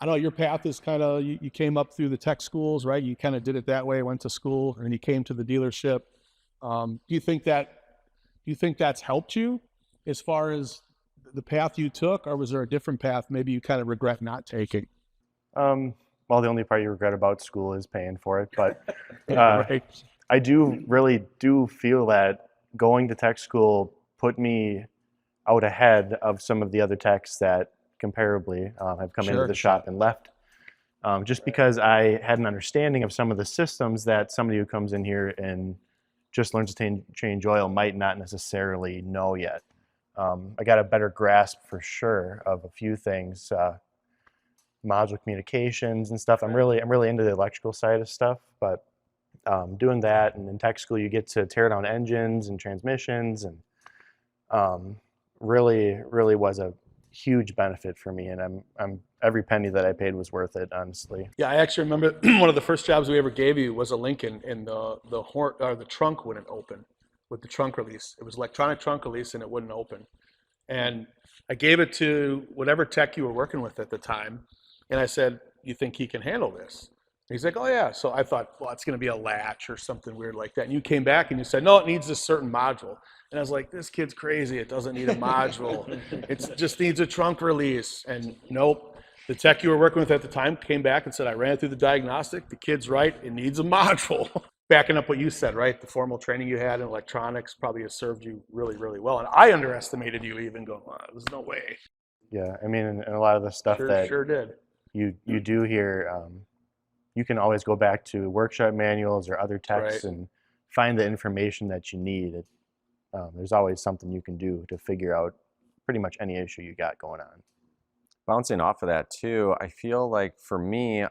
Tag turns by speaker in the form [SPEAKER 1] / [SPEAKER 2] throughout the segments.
[SPEAKER 1] I know your path is kind of, you came up through the tech schools, right? You kind of did it that way, went to school, and you came to the dealership. Do you think that, do you think that's helped you as far as the path you took, or was there a different path maybe you kind of regret not taking?
[SPEAKER 2] Um, well, the only part you regret about school is paying for it, but uh,
[SPEAKER 1] Right.
[SPEAKER 2] I do really do feel that going to tech school put me out ahead of some of the other techs that comparably have come into
[SPEAKER 1] Sure.
[SPEAKER 2] the shop and left. Just because I had an understanding of some of the systems that somebody who comes in here and just learns to change oil might not necessarily know yet. I got a better grasp for sure of a few things, module communications and stuff. I'm really into the electrical side of stuff, but doing that and in tech school you get to tear down engines and transmissions and um, really was a huge benefit for me, and I'm every penny that I paid was worth it, honestly.
[SPEAKER 1] Yeah, I actually remember one of the first jobs we ever gave you was a Lincoln, and the horn or the trunk wouldn't open with the trunk release. It was electronic trunk release, and it wouldn't open. And I gave it to whatever tech you were working with at the time, and I said, "You think he can handle this?" And he's like, "Oh yeah." So I thought, well, it's going to be a latch or something weird like that. And you came back and you said, "No, it needs a certain module." And I was like, "This kid's crazy. It doesn't need a module. It just needs a trunk release." And nope. The tech you were working with at the time came back and said, "I ran it through the diagnostic. The kid's right. It needs a module." Backing up what you said, right? The formal training you had in electronics probably has served you really, really well. And I underestimated you even going, wow, there's no way.
[SPEAKER 2] Yeah, I mean, and a lot of the stuff
[SPEAKER 1] Sure,
[SPEAKER 2] that
[SPEAKER 1] sure did.
[SPEAKER 2] you do here, you can always go back to workshop manuals or other
[SPEAKER 1] Right.
[SPEAKER 2] texts and find the information that you need. There's always something you can do to figure out pretty much any issue you got going on.
[SPEAKER 3] Bouncing off of that too, I feel like for me,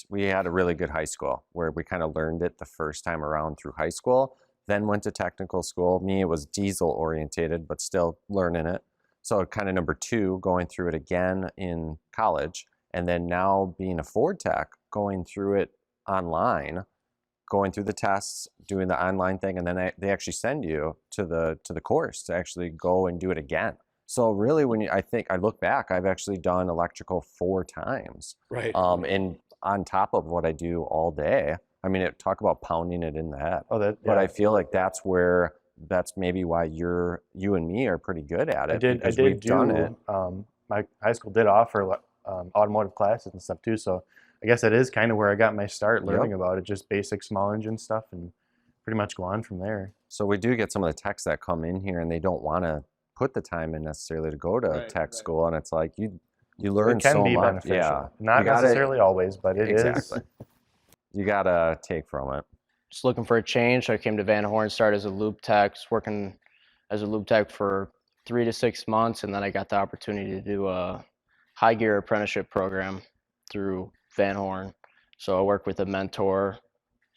[SPEAKER 3] we had a really good high school where we kind of learned it the first time around through high school, then went to technical school. Me, it was diesel orientated, but still learning it. So kind of number two, going through it again in college, and then now being a Ford tech, going through it online, going through the tests, doing the online thing, and then they actually send you to the course to actually go and do it again. So really, I think I look back, I've actually done electrical 4 times,
[SPEAKER 1] Right.
[SPEAKER 3] and on top of what I do all day. I mean, talk about pounding it in the head.
[SPEAKER 2] Oh, that
[SPEAKER 3] But
[SPEAKER 2] yeah,
[SPEAKER 3] I feel like that's maybe why you and me are pretty good at
[SPEAKER 2] I
[SPEAKER 3] it
[SPEAKER 2] did. I
[SPEAKER 3] because
[SPEAKER 2] did
[SPEAKER 3] we've done it.
[SPEAKER 2] do. My high school did offer automotive classes and stuff too. So I guess that is kind of where I got my start
[SPEAKER 3] Yep.
[SPEAKER 2] learning about it, just basic small engine stuff, and pretty much go on from there.
[SPEAKER 3] So we do get some of the techs that come in here and they don't want to put the time in necessarily to go to
[SPEAKER 1] Right.
[SPEAKER 3] tech school, and it's like you
[SPEAKER 2] It
[SPEAKER 3] learn
[SPEAKER 2] can
[SPEAKER 3] so
[SPEAKER 2] be
[SPEAKER 3] much. Yeah,
[SPEAKER 2] beneficial,
[SPEAKER 3] you
[SPEAKER 2] not
[SPEAKER 3] got to
[SPEAKER 2] necessarily always, but it is.
[SPEAKER 3] exactly. You got to take from it.
[SPEAKER 4] Just looking for a change. So I came to Van Horn, started as a loop tech, working as a loop tech for 3 to 6 months, and then I got the opportunity to do a high gear apprenticeship program through Van Horn. So I work with a mentor,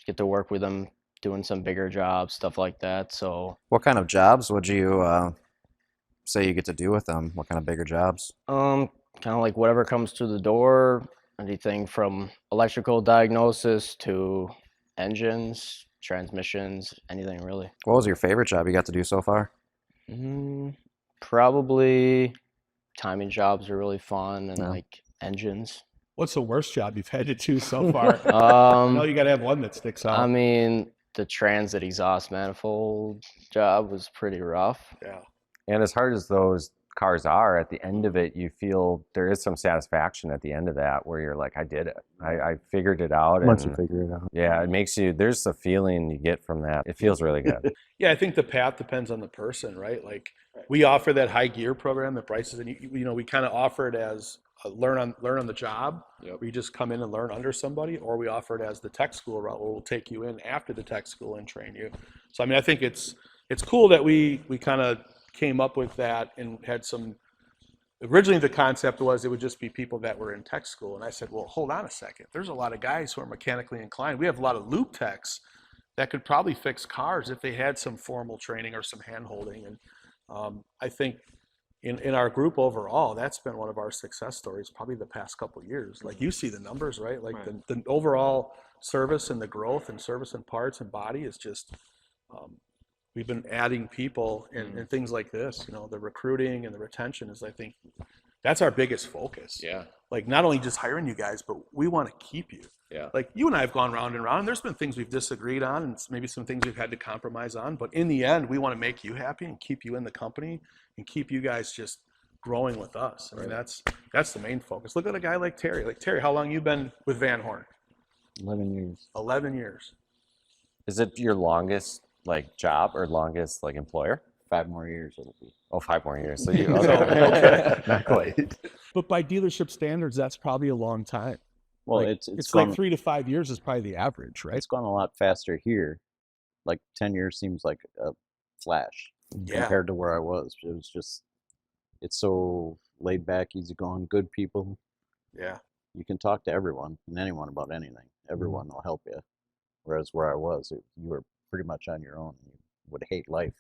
[SPEAKER 4] get to work with them doing some bigger jobs, stuff like that. So
[SPEAKER 5] What kind of jobs would you say you get to do with them? What kind of bigger jobs?
[SPEAKER 4] kind of like whatever comes through the door, anything from electrical diagnosis to engines, transmissions, anything really.
[SPEAKER 5] What was your favorite job you got to do so far?
[SPEAKER 4] Mm, probably timing jobs are really fun and
[SPEAKER 5] Yeah.
[SPEAKER 4] like engines.
[SPEAKER 1] What's the worst job you've had to do so far? I know
[SPEAKER 4] Um,
[SPEAKER 1] you got to have one that sticks
[SPEAKER 4] I
[SPEAKER 1] out.
[SPEAKER 4] mean, the transit exhaust manifold job was pretty rough.
[SPEAKER 1] Yeah.
[SPEAKER 3] And as hard as those cars are, at the end of it, you feel there is some satisfaction at the end of that where you're like, I did it. I figured it out.
[SPEAKER 2] Once you
[SPEAKER 3] And
[SPEAKER 2] figure it out.
[SPEAKER 3] yeah, it makes you, there's a feeling you get from that. It feels really good.
[SPEAKER 1] Yeah, I think the path depends on the person, right? Like we offer that high gear program that Bryce is, and we kind of offer it as a learn on the job,
[SPEAKER 3] Yep.
[SPEAKER 1] where you just come in and learn under somebody, or we offer it as the tech school route, where we'll take you in after the tech school and train you. So I mean, I think it's cool that we kind of came up with that and had some. Originally, the concept was it would just be people that were in tech school, and I said, well, hold on a second. There's a lot of guys who are mechanically inclined. We have a lot of loop techs that could probably fix cars if they had some formal training or some hand holding. And I think in our group overall, that's been one of our success stories probably the past couple of years. Like you see the numbers, right? Like the overall service and the growth and service and parts and body is just, we've been adding people and things like this, the recruiting and the retention is, I think, That's our biggest focus.
[SPEAKER 3] Yeah.
[SPEAKER 1] Like not only just hiring you guys, but we want to keep you.
[SPEAKER 3] Yeah.
[SPEAKER 1] Like you and I have gone round and round, and there's been things we've disagreed on and maybe some things we've had to compromise on, but in the end, we want to make you happy and keep you in the company and keep you guys just growing with us. I mean, that's the main focus. Look at a guy like Terry. Like Terry, how long you been with Van Horn?
[SPEAKER 6] 11 years.
[SPEAKER 1] 11 years.
[SPEAKER 3] Is it your longest like job or longest like employer?
[SPEAKER 6] 5 more years it'll be.
[SPEAKER 3] Oh, 5 more years. So you
[SPEAKER 2] Okay, not quite.
[SPEAKER 7] But by dealership standards, that's probably a long time.
[SPEAKER 6] Well,
[SPEAKER 7] Like,
[SPEAKER 6] it's
[SPEAKER 7] like
[SPEAKER 6] gone,
[SPEAKER 7] 3 to 5 years is probably the average, right?
[SPEAKER 6] it's gone a lot faster here. Like 10 years seems like a flash
[SPEAKER 1] Yeah.
[SPEAKER 6] compared to where I was. It was just, it's so laid back, easy going, good people.
[SPEAKER 1] Yeah.
[SPEAKER 6] You can talk to everyone and anyone about anything. Everyone will help you. Whereas where I was, you were pretty much on your own. You would hate life.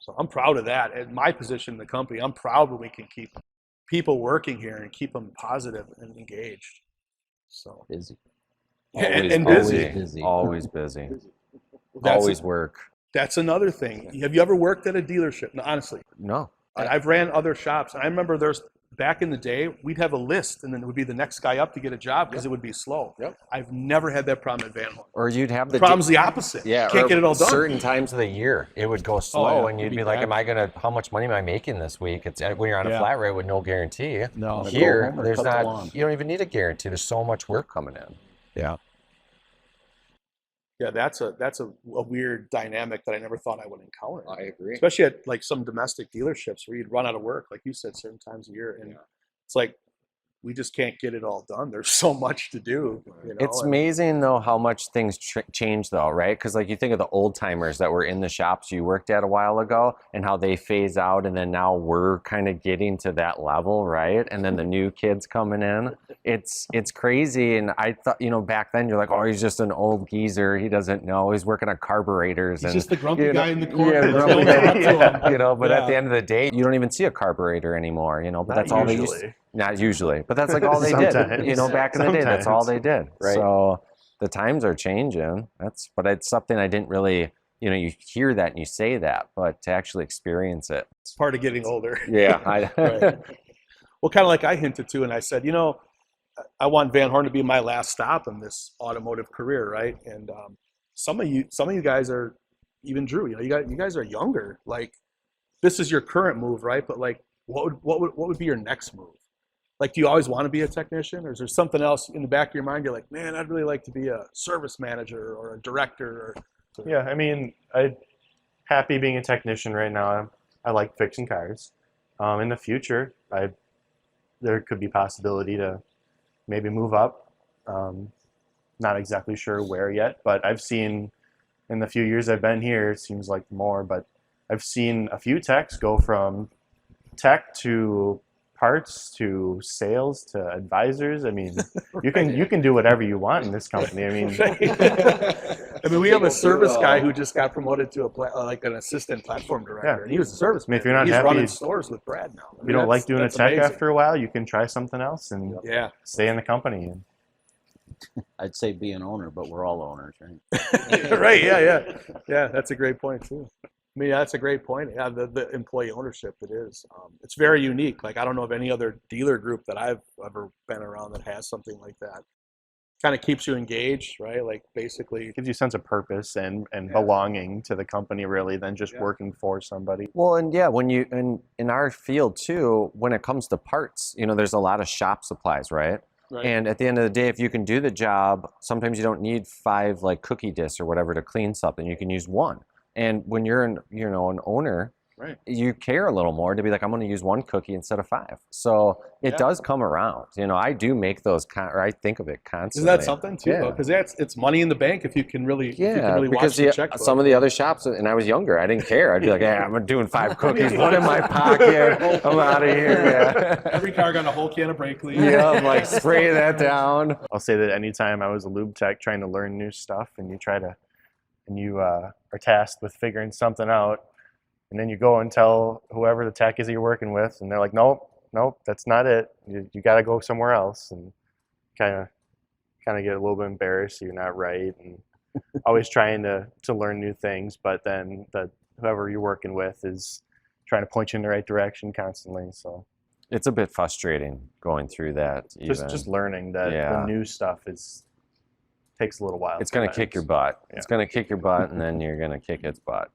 [SPEAKER 1] So I'm proud of that. At my position in the company, I'm proud that we can keep people working here and keep them positive and engaged. So
[SPEAKER 6] Busy.
[SPEAKER 1] and
[SPEAKER 6] always
[SPEAKER 1] busy.
[SPEAKER 6] busy.
[SPEAKER 3] Always busy.
[SPEAKER 1] That's,
[SPEAKER 3] Always work.
[SPEAKER 1] that's another thing. Have you ever worked at a dealership? No, honestly,
[SPEAKER 3] No.
[SPEAKER 1] I've ran other shops. And I remember there's back in the day, we'd have a list and then it would be the next guy up to get a job because it would be slow.
[SPEAKER 3] Yep.
[SPEAKER 1] I've never had that problem at Van Horn.
[SPEAKER 3] Or you'd have
[SPEAKER 1] The
[SPEAKER 3] the
[SPEAKER 1] problem's the opposite.
[SPEAKER 3] Yeah,
[SPEAKER 1] Can't
[SPEAKER 3] or
[SPEAKER 1] get it all done.
[SPEAKER 3] certain times of the year, it would go slow,
[SPEAKER 7] yeah,
[SPEAKER 3] and
[SPEAKER 7] it'd
[SPEAKER 3] you'd
[SPEAKER 7] be
[SPEAKER 3] be like,
[SPEAKER 7] bad.
[SPEAKER 3] "Am I gonna? How much money am I making this week?" It's when you're on a
[SPEAKER 7] Yeah.
[SPEAKER 3] flat rate with no guarantee.
[SPEAKER 7] No.
[SPEAKER 6] Go
[SPEAKER 3] Here,
[SPEAKER 6] home or
[SPEAKER 3] there's
[SPEAKER 6] cut the
[SPEAKER 3] not.
[SPEAKER 6] lawn.
[SPEAKER 3] You don't even need a guarantee. There's so much work coming in.
[SPEAKER 7] Yeah.
[SPEAKER 1] Yeah, that's a weird dynamic that I never thought I would encounter.
[SPEAKER 3] agree.
[SPEAKER 1] Especially at like some domestic dealerships where you'd run out of work, like you said, certain times a year, and it's like we just can't get it all done. There's so much to do. You know?
[SPEAKER 3] It's
[SPEAKER 1] and-
[SPEAKER 3] amazing though how much things change though, right? Because like you think of the old timers that were in the shops you worked at a while ago, and how they phase out, and then now we're kind of getting to that level, right? And then the new kids coming in, it's crazy. And I thought, back then you're like, oh, he's just an old geezer. He doesn't know. He's working on carburetors.
[SPEAKER 1] He's
[SPEAKER 3] and
[SPEAKER 1] just the grumpy
[SPEAKER 3] you know,
[SPEAKER 1] guy in the corner.
[SPEAKER 3] Yeah,
[SPEAKER 1] that's
[SPEAKER 3] grumpy
[SPEAKER 1] going
[SPEAKER 3] guy,
[SPEAKER 1] up to him.
[SPEAKER 3] but at
[SPEAKER 1] Yeah.
[SPEAKER 3] the end of the day, you don't even see a carburetor anymore, but
[SPEAKER 2] Not
[SPEAKER 3] that's all they
[SPEAKER 2] usually.
[SPEAKER 3] used. Not usually, but that's like all they did.
[SPEAKER 2] Sometimes.
[SPEAKER 3] Back in the day, that's all
[SPEAKER 2] Sometimes.
[SPEAKER 3] they did.
[SPEAKER 6] Right.
[SPEAKER 3] So the times are changing. But it's something I didn't really, you hear that and you say that, but to actually experience it.
[SPEAKER 1] It's part of getting older.
[SPEAKER 3] Yeah.
[SPEAKER 1] Right. Well, kind of like I hinted to, and I said, I want Van Horn to be my last stop in this automotive career, right? And some of you guys are, even Drew, you guys are younger. Like, this is your current move, right? But like, what would be your next move? Like, do you always want to be a technician, or is there something else in the back of your mind? You're like, man, I'd really like to be a service manager or a director.
[SPEAKER 2] Yeah, I mean, I'm happy being a technician right now. I like fixing cars. In the future, there could be possibility to maybe move up. Not exactly sure where yet, but I've seen in the few years I've been here, it seems like more, but I've seen a few techs go from tech to parts to sales to advisors. I mean, you can do whatever you want in this company. I mean,
[SPEAKER 1] I mean, we have a service guy who just got promoted to like an assistant platform director, and he was a service
[SPEAKER 2] I mean, if
[SPEAKER 1] manager.
[SPEAKER 2] you're not
[SPEAKER 1] He's
[SPEAKER 2] happy-
[SPEAKER 1] running stores with Brad now.
[SPEAKER 2] if you don't like doing a tech after a while, you can try something else and
[SPEAKER 1] Yeah.
[SPEAKER 2] stay in the company.
[SPEAKER 6] I'd say be an owner, but we're all owners, right?
[SPEAKER 1] Right. Yeah. That's a great point too. I mean, that's a great point. Yeah, the employee ownership, it is. It's very unique. Like, I don't know of any other dealer group that I've ever been around that has something like that. Kind of keeps you engaged, right? Like, basically,
[SPEAKER 2] It gives you a sense of purpose and belonging to the company, really, than just working for somebody.
[SPEAKER 3] Well, and yeah, when you in our field too, when it comes to parts, there's a lot of shop supplies, right?
[SPEAKER 1] right?
[SPEAKER 3] And at the end of the day, if you can do the job, sometimes you don't need 5 like cookie discs or whatever to clean something. You can use 1. And when you're an owner,
[SPEAKER 1] Right.
[SPEAKER 3] you care a little more to be like, I'm going to use 1 cookie instead of 5. So it
[SPEAKER 1] Yeah.
[SPEAKER 3] does come around. I do make those, or I think of it constantly.
[SPEAKER 1] Isn't that something too?
[SPEAKER 3] Yeah.
[SPEAKER 1] Because it's money in the bank if you can really,
[SPEAKER 3] Yeah,
[SPEAKER 1] watch
[SPEAKER 3] because
[SPEAKER 1] the checkbook.
[SPEAKER 3] some of the other shops, and I was younger, I didn't care. I'd be like, yeah, I'm doing 5 cookies, 1 in my pocket, I'm out of here. Yeah,
[SPEAKER 1] Every car got a whole can of brake clean.
[SPEAKER 3] yeah, I'm like, spray that down.
[SPEAKER 2] I'll say that anytime I was a lube tech trying to learn new stuff, and you are tasked with figuring something out, and then you go and tell whoever the tech is that you're working with, and they're like, nope, that's not it. You got to go somewhere else, and kind of get a little bit embarrassed. You're not right, and always trying to learn new things, but then whoever you're working with is trying to point you in the right direction constantly. So
[SPEAKER 3] It's a bit frustrating going through that. Even.
[SPEAKER 2] Just learning that
[SPEAKER 3] Yeah.
[SPEAKER 2] the new stuff takes a little while.
[SPEAKER 3] It's going to kick your butt. It's going to kick your butt, and then you're going to kick its butt.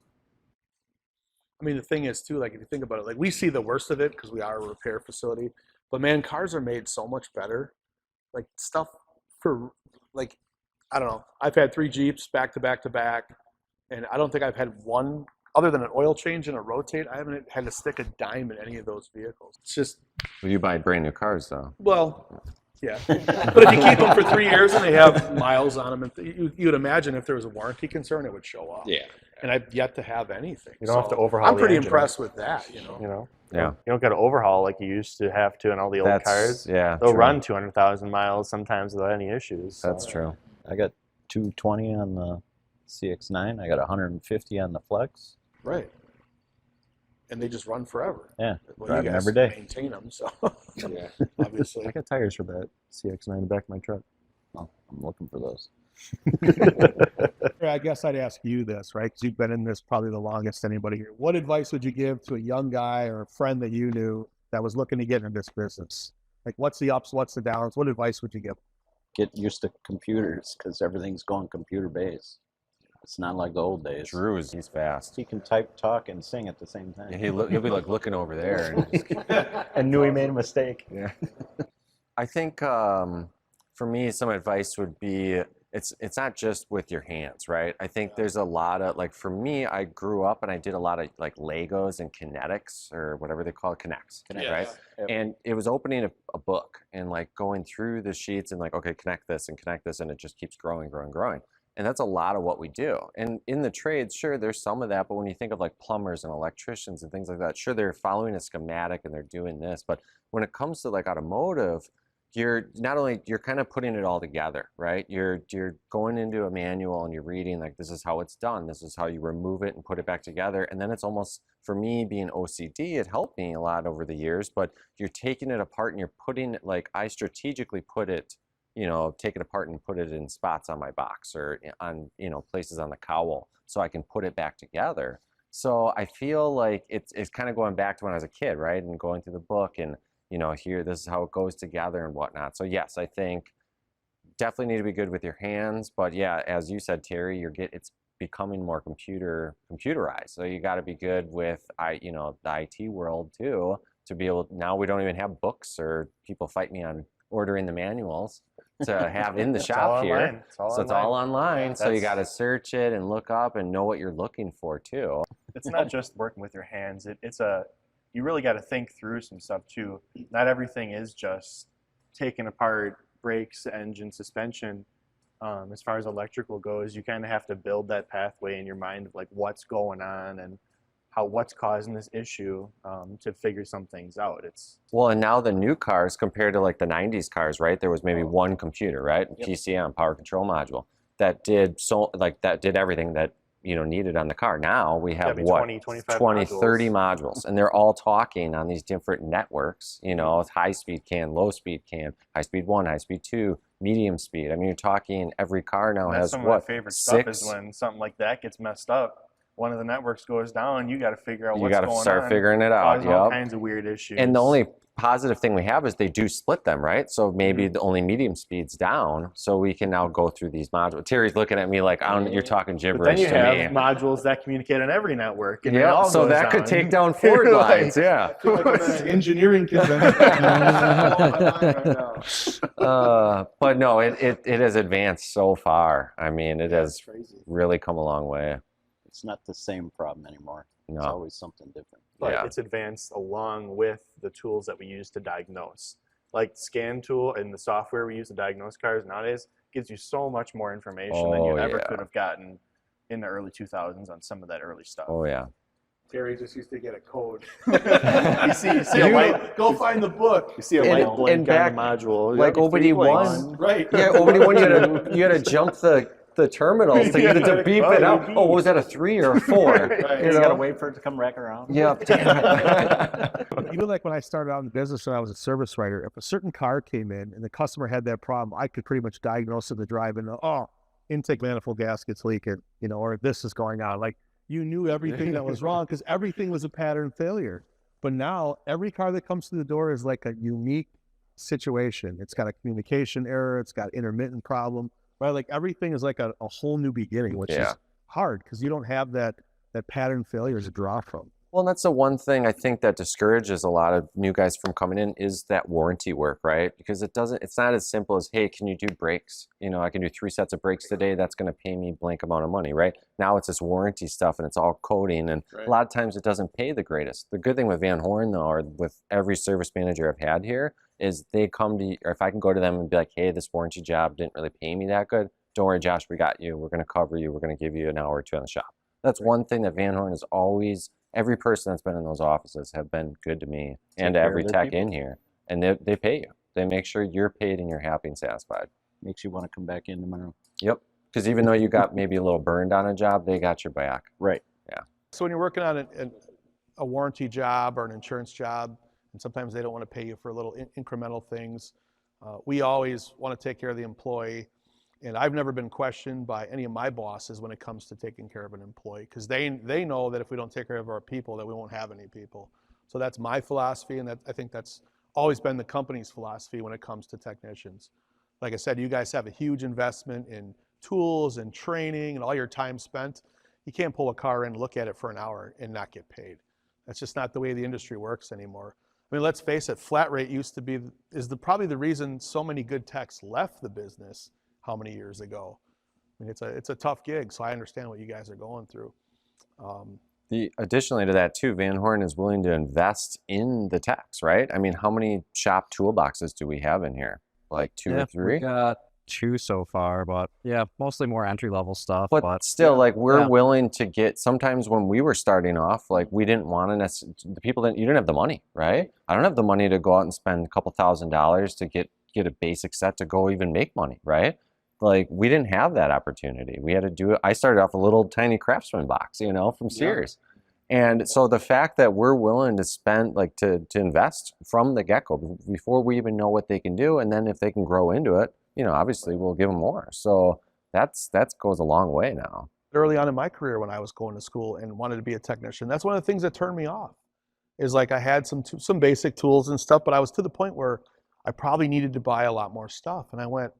[SPEAKER 1] I mean, the thing is too, like if you think about it, like we see the worst of it because we are a repair facility, but man, cars are made so much better. Like stuff for like, I don't know. I've had 3 Jeeps back to back to back, and I don't think I've had one other than an oil change and a rotate. I haven't had to stick a dime in any of those vehicles. It's just,
[SPEAKER 3] Well, you buy brand new cars, though.
[SPEAKER 1] well, yeah. But if you keep them for 3 years and they have miles on them, and you would imagine if there was a warranty concern, it would show up.
[SPEAKER 8] Yeah.
[SPEAKER 1] And I've yet to have anything.
[SPEAKER 2] You don't have to
[SPEAKER 1] So
[SPEAKER 2] overhaul
[SPEAKER 1] I'm
[SPEAKER 2] the
[SPEAKER 1] pretty
[SPEAKER 2] engine.
[SPEAKER 1] impressed with that, you know.
[SPEAKER 2] You know.
[SPEAKER 3] Yeah.
[SPEAKER 2] You don't got to overhaul like you used to have to in all the old cars.
[SPEAKER 3] Yeah.
[SPEAKER 2] They'll
[SPEAKER 3] true.
[SPEAKER 2] run 200,000 miles sometimes without any issues. So.
[SPEAKER 3] That's true.
[SPEAKER 6] I got 220 on the CX-9. I got 150 on the Flex.
[SPEAKER 1] Right. And they just run forever.
[SPEAKER 6] Yeah,
[SPEAKER 1] Well,
[SPEAKER 6] drive
[SPEAKER 1] you
[SPEAKER 6] 'em
[SPEAKER 1] guys
[SPEAKER 6] every day.
[SPEAKER 1] maintain them, so
[SPEAKER 8] Yeah.
[SPEAKER 1] obviously.
[SPEAKER 2] I got tires for that CX-9 in the back of my truck.
[SPEAKER 6] Well, I'm looking for those.
[SPEAKER 7] I guess I'd ask you this, right? Because you've been in this probably the longest anybody here. What advice would you give to a young guy or a friend that you knew that was looking to get into this business? Like, what's the ups, what's the downs? What advice would you give?
[SPEAKER 6] Get used to computers because everything's going computer based. It's not like the old days.
[SPEAKER 3] He's fast.
[SPEAKER 6] He can type, talk, and sing at the same time.
[SPEAKER 3] Yeah, he'll be like looking over there. And just,
[SPEAKER 2] And knew he made a mistake.
[SPEAKER 3] yeah. I think for me, some advice would be it's not just with your hands, right? I think there's a lot of like for me, I grew up and I did a lot of like Legos and kinetics or whatever they call it, connects, right?
[SPEAKER 6] Yep.
[SPEAKER 3] And it was opening a book and like going through the sheets and like, okay, connect this, and it just keeps growing. And that's a lot of what we do. And in the trades, sure, there's some of that, but when you think of like plumbers and electricians and things like that, sure, they're following a schematic and they're doing this. But when it comes to like automotive, you're kind of putting it all together, right? You're going into a manual and you're reading like, this is how it's done. This is how you remove it and put it back together. And then it's almost, for me being OCD, it helped me a lot over the years, but you're taking it apart and you're putting it, like I strategically put it, take it apart and put it in spots on my box or on, places on the cowl so I can put it back together. So I feel like it's kind of going back to when I was a kid, right? And going through the book and, here, this is how it goes together and whatnot. So yes, I think definitely need to be good with your hands, but yeah, as you said, Terry, it's becoming more computerized. So you got to be good with, the IT world too, to be able, now we don't even have books or people fight me on ordering the manuals to have in the shop here. So it's all online.
[SPEAKER 2] Yeah,
[SPEAKER 3] so you got to search it and look up and know what you're looking for too.
[SPEAKER 2] It's not just working with your hands. You really got to think through some stuff too. Not everything is just taking apart brakes, engine, suspension. As far as electrical goes, you kind of have to build that pathway in your mind of like what's going on and what's causing this issue to figure some things out.
[SPEAKER 3] Well, and now the new cars compared to like the 90s cars, right? There was maybe one computer, right?
[SPEAKER 2] Yep.
[SPEAKER 3] PCM, power control module, that did everything that needed on the car. Now we have
[SPEAKER 2] 20, 25
[SPEAKER 3] 20,
[SPEAKER 2] modules.
[SPEAKER 3] 30 modules, and they're all talking on these different networks, high speed CAN, low speed CAN, high speed 1, high speed 2, medium speed. I mean, you're talking every car now
[SPEAKER 2] And that's
[SPEAKER 3] has
[SPEAKER 2] some
[SPEAKER 3] what?
[SPEAKER 2] of my favorite stuff
[SPEAKER 3] 6?
[SPEAKER 2] is when something like that gets messed up. One of the networks goes down, you got to figure out
[SPEAKER 3] You
[SPEAKER 2] what's
[SPEAKER 3] got
[SPEAKER 2] going on.
[SPEAKER 3] to start figuring it out.
[SPEAKER 2] Cause all
[SPEAKER 3] Yep.
[SPEAKER 2] kinds of weird issues.
[SPEAKER 3] And the only positive thing we have is they do split them, right? So maybe the only medium speed's down, so we can now go through these modules. Terry's looking at me like, you're talking
[SPEAKER 2] But
[SPEAKER 3] gibberish
[SPEAKER 2] then you
[SPEAKER 3] to
[SPEAKER 2] have
[SPEAKER 3] me.
[SPEAKER 2] modules that communicate on every network. And it
[SPEAKER 3] Yeah,
[SPEAKER 2] all
[SPEAKER 3] so
[SPEAKER 2] goes
[SPEAKER 3] that could
[SPEAKER 2] down.
[SPEAKER 3] take down Ford lines, yeah.
[SPEAKER 7] Engineering
[SPEAKER 3] But no, it has advanced so far. I mean, it has really come a long way.
[SPEAKER 6] It's not the same problem anymore. It's
[SPEAKER 3] No.
[SPEAKER 6] always something different.
[SPEAKER 2] But
[SPEAKER 3] Yeah.
[SPEAKER 2] it's advanced along with the tools that we use to diagnose. Like Scan Tool and the software we use to diagnose cars nowadays gives you so much more information than you
[SPEAKER 3] Oh,
[SPEAKER 2] ever
[SPEAKER 3] yeah.
[SPEAKER 2] could have gotten in the early 2000s on some of that early stuff.
[SPEAKER 3] Oh yeah.
[SPEAKER 1] Terry just used to get a code.
[SPEAKER 2] You see a light,
[SPEAKER 1] Go find the book.
[SPEAKER 2] you see a
[SPEAKER 3] And-
[SPEAKER 2] light blink
[SPEAKER 3] and back-
[SPEAKER 2] on the module.
[SPEAKER 3] like
[SPEAKER 2] Every three
[SPEAKER 3] OBD1.
[SPEAKER 2] blinks.
[SPEAKER 1] Right.
[SPEAKER 3] Yeah, OBD1, you had to jump the terminals to get it to beep it out. Oh, was that a 3 or a 4?
[SPEAKER 1] Right.
[SPEAKER 6] You gotta wait for it to come back around.
[SPEAKER 3] Yeah.
[SPEAKER 7] Even like when I started out in the business when I was a service writer, if a certain car came in and the customer had that problem, I could pretty much diagnose in the drive and intake manifold gasket's leaking, or this is going on. Like you knew everything that was wrong because everything was a pattern failure. But now every car that comes through the door is like a unique situation. It's got a communication error. It's got intermittent problem, right? Like everything is like a whole new beginning, which
[SPEAKER 3] Yeah.
[SPEAKER 7] is hard because you don't have that pattern failure to draw from.
[SPEAKER 3] Well, that's the one thing I think that discourages a lot of new guys from coming in is that warranty work, right? Because it's not as simple as, hey, can you do brakes? You know, I can do 3 sets of brakes today. That's going to pay me blank amount of money, right? Now it's this warranty stuff and it's all coding. And a lot of times it doesn't pay the greatest. The good thing with Van Horn though, or with every service manager I've had here, is they come to, or if I can go to them and be like, hey, this warranty job didn't really pay me that good. Don't worry, Josh, we got you. We're going to cover you. We're going to give you an hour or 2 on the shop. That's one thing that Van Horn has always, every person that's been in those offices have been good to me and to
[SPEAKER 6] care of
[SPEAKER 3] every
[SPEAKER 6] their
[SPEAKER 3] tech
[SPEAKER 6] people.
[SPEAKER 3] in here. And they pay you. They make sure you're paid and you're happy and satisfied.
[SPEAKER 6] Makes you want to come back in tomorrow.
[SPEAKER 3] Yep. Because even though you got maybe a little burned on a job, they got your back.
[SPEAKER 6] Right.
[SPEAKER 1] So when you're working on a warranty job or an insurance job, and sometimes they don't want to pay you for little incremental things, we always want to take care of the employee. And I've never been questioned by any of my bosses when it comes to taking care of an employee, because they know that if we don't take care of our people, that we won't have any people. So that's my philosophy, and I think that's always been the company's philosophy when it comes to technicians. Like I said, you guys have a huge investment in tools and training and all your time spent. You can't pull a car in, look at it for an hour and not get paid. That's just not the way the industry works anymore. I mean, let's face it, flat rate used to be, probably the reason so many good techs left the business how many years ago. I mean, it's a tough gig, so I understand what you guys are going through.
[SPEAKER 3] Additionally to that too, Van Horn is willing to invest in the techs, right? I mean, how many shop toolboxes do we have in here? Like 2 or 3?
[SPEAKER 5] We got 2 so far, but yeah, mostly more entry level stuff.
[SPEAKER 3] But still, like we're
[SPEAKER 5] yeah.
[SPEAKER 3] willing to get. Sometimes when we were starting off, like we didn't want to necessarily. The people you didn't have the money, right? I don't have the money to go out and spend a couple $1,000s to get a basic set to go even make money, right? Like we didn't have that opportunity. We had to do it. I started off a little tiny Craftsman box, you know, from Sears. And so the fact that we're willing to spend, like to invest from the get-go before we even know what they can do, and then if they can grow into it, you know, obviously we'll give them more. So that goes a long way now.
[SPEAKER 1] Early on in my career when I was going to school and wanted to be a technician, that's one of the things that turned me off. Is like I had some basic tools and stuff, but I was to the point where I probably needed to buy a lot more stuff. And I went,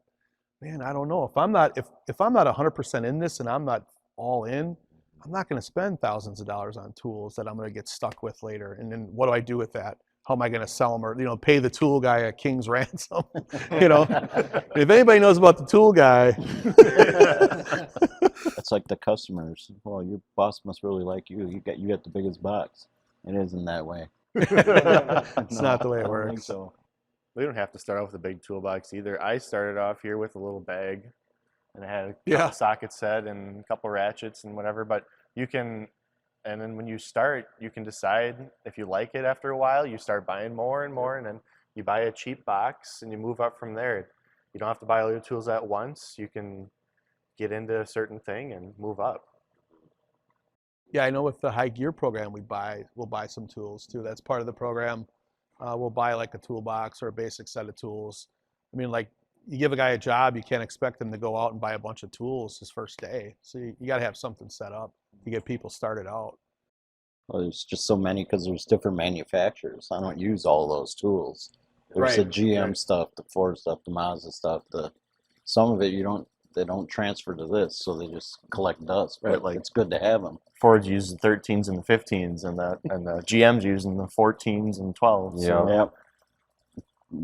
[SPEAKER 1] man, I don't know. If I'm not 100% in this and I'm not all in, I'm not going to spend thousands of dollars on tools that I'm going to get stuck with later. And then what do I do with that? How am I going to sell them, or, you know, pay the tool guy a king's ransom? You know, if anybody knows about the tool guy,
[SPEAKER 6] It's like the customers. Well, your boss must really like you. You got the biggest box. It isn't that way.
[SPEAKER 1] it's not the way
[SPEAKER 6] I
[SPEAKER 1] it
[SPEAKER 6] don't think
[SPEAKER 1] works.
[SPEAKER 6] so.
[SPEAKER 2] We don't have to start off with a big toolbox either. I started off here with a little bag, and I had a
[SPEAKER 1] Yeah.
[SPEAKER 2] couple socket set and a couple ratchets and whatever. But you can, and then when you start, you can decide if you like it after a while. You start buying more and more, and then you buy a cheap box and you move up from there. You don't have to buy all your tools at once. You can get into a certain thing and move up.
[SPEAKER 1] Yeah, I know with the high gear program, we'll buy some tools too. That's part of the program. We'll buy like a toolbox or a basic set of tools. I mean, like you give a guy a job, you can't expect him to go out and buy a bunch of tools his first day. So you got to have something set up to get people started out.
[SPEAKER 6] Well, there's just so many because there's different manufacturers. I don't use all those tools. There's the
[SPEAKER 1] Right,
[SPEAKER 6] GM
[SPEAKER 1] right.
[SPEAKER 6] stuff, the Ford stuff, the Mazda stuff. Some of it they don't transfer to this, so they just collect dust.
[SPEAKER 2] Right,
[SPEAKER 6] But
[SPEAKER 2] like-
[SPEAKER 6] it's good to have them.
[SPEAKER 2] Ford's using 13s and the 15s, and the GM's using the 14s and 12s.
[SPEAKER 3] Yeah.
[SPEAKER 6] Yep.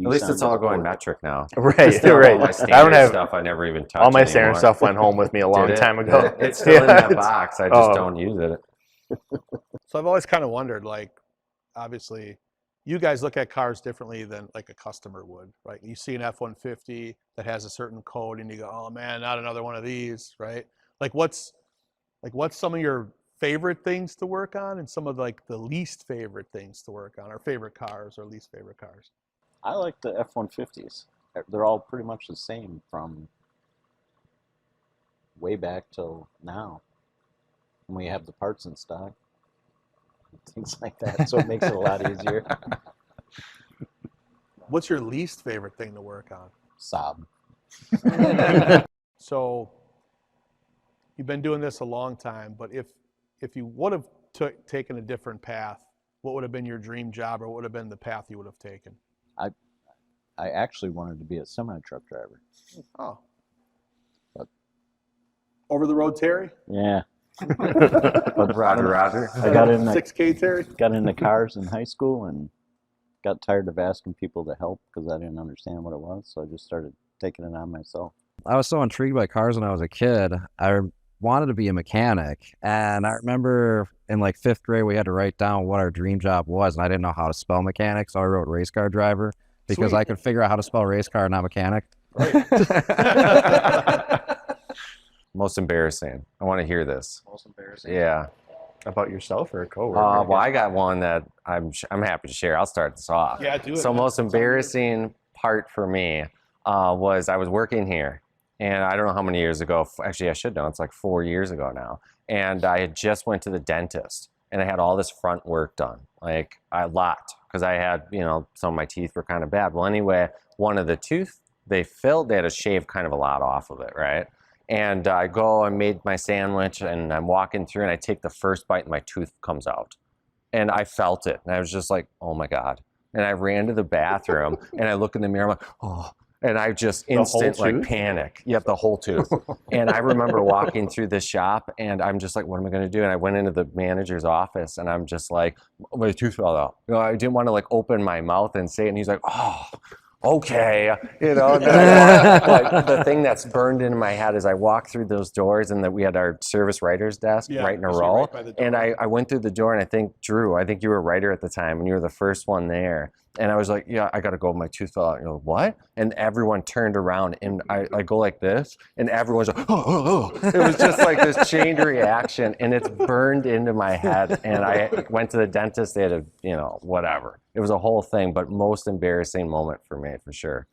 [SPEAKER 3] At least it's all going metric now.
[SPEAKER 2] Right,
[SPEAKER 3] Still, all
[SPEAKER 2] right.
[SPEAKER 3] my
[SPEAKER 2] I don't
[SPEAKER 3] standard
[SPEAKER 2] have
[SPEAKER 3] stuff. I never even touched.
[SPEAKER 2] all my standard
[SPEAKER 3] anymore.
[SPEAKER 2] stuff went home with me a long
[SPEAKER 3] Did it?
[SPEAKER 2] time ago.
[SPEAKER 3] It's still in that
[SPEAKER 2] Yeah.
[SPEAKER 3] box. I just
[SPEAKER 2] Oh.
[SPEAKER 3] don't use it.
[SPEAKER 1] So I've always kind of wondered, like, obviously, you guys look at cars differently than like a customer would, right? You see an F-150 that has a certain code, and you go, "Oh man, not another one of these," right? Like, what's some of your favorite things to work on, and some of like the least favorite things to work on, or favorite cars, or least favorite cars?
[SPEAKER 6] I like the F-150s. They're all pretty much the same from way back till now. And we have the parts in stock, things like that, so it makes it a lot easier.
[SPEAKER 1] What's your least favorite thing to work on?
[SPEAKER 6] Saab.
[SPEAKER 1] So you've been doing this a long time, but if you would have taken a different path what would have been your dream job, or what would have been the path you would have taken?
[SPEAKER 6] I actually wanted to be a semi-truck driver.
[SPEAKER 1] Oh.
[SPEAKER 6] But-
[SPEAKER 1] Over the road, Terry?
[SPEAKER 6] Yeah. But
[SPEAKER 3] Roger.
[SPEAKER 6] I got in
[SPEAKER 1] 6K Terry?
[SPEAKER 6] got into cars in high school and got tired of asking people to help because I didn't understand what it was. So I just started taking it on myself.
[SPEAKER 5] I was so intrigued by cars when I was a kid. I wanted to be a mechanic, and I remember in like 5th grade we had to write down what our dream job was, and I didn't know how to spell mechanic, so I wrote race car driver because
[SPEAKER 1] Sweet.
[SPEAKER 5] I could figure out how to spell race car, not mechanic.
[SPEAKER 3] Most embarrassing. I want to hear this.
[SPEAKER 2] Most embarrassing.
[SPEAKER 3] Yeah.
[SPEAKER 2] About yourself or a coworker?
[SPEAKER 3] Well, I got one that I'm happy to share. I'll start this off.
[SPEAKER 1] Yeah, do it.
[SPEAKER 3] So most embarrassing part for me was I was working here, and I don't know how many years ago. Actually, I should know. It's like 4 years ago now. And I had just went to the dentist, and I had all this front work done, like a lot, because I had, some of my teeth were kind of bad. Well, anyway, one of the tooth they had to shave kind of a lot off of it, right? And I made my sandwich, and I'm walking through, and I take the first bite, and my tooth comes out. And I felt it, and I was just like, oh my God. And I ran to the bathroom, and I look in the mirror, I'm like, oh. And I just instant like panic. Yep, the whole tooth. And I remember walking through the shop, and I'm just like, what am I going to do? And I went into the manager's office, and I'm just like, my tooth fell out. I didn't want to like open my mouth and say it. And he's like, oh, okay. And then like, the thing that's burned into my head is I walked through those doors, and that we had our service writer's desk right in a row.
[SPEAKER 1] Right by the door.
[SPEAKER 3] And I went through the door, and I think, Drew, you were a writer at the time, and you were the first one there. And I was like, yeah, I got to go. My tooth fell out. And you're like, what? And everyone turned around, and I go like this, and everyone's like, oh. It was just like this chain reaction, and it's burned into my head. And I went to the dentist. They had whatever. It was a whole thing, but most embarrassing moment for me, for sure.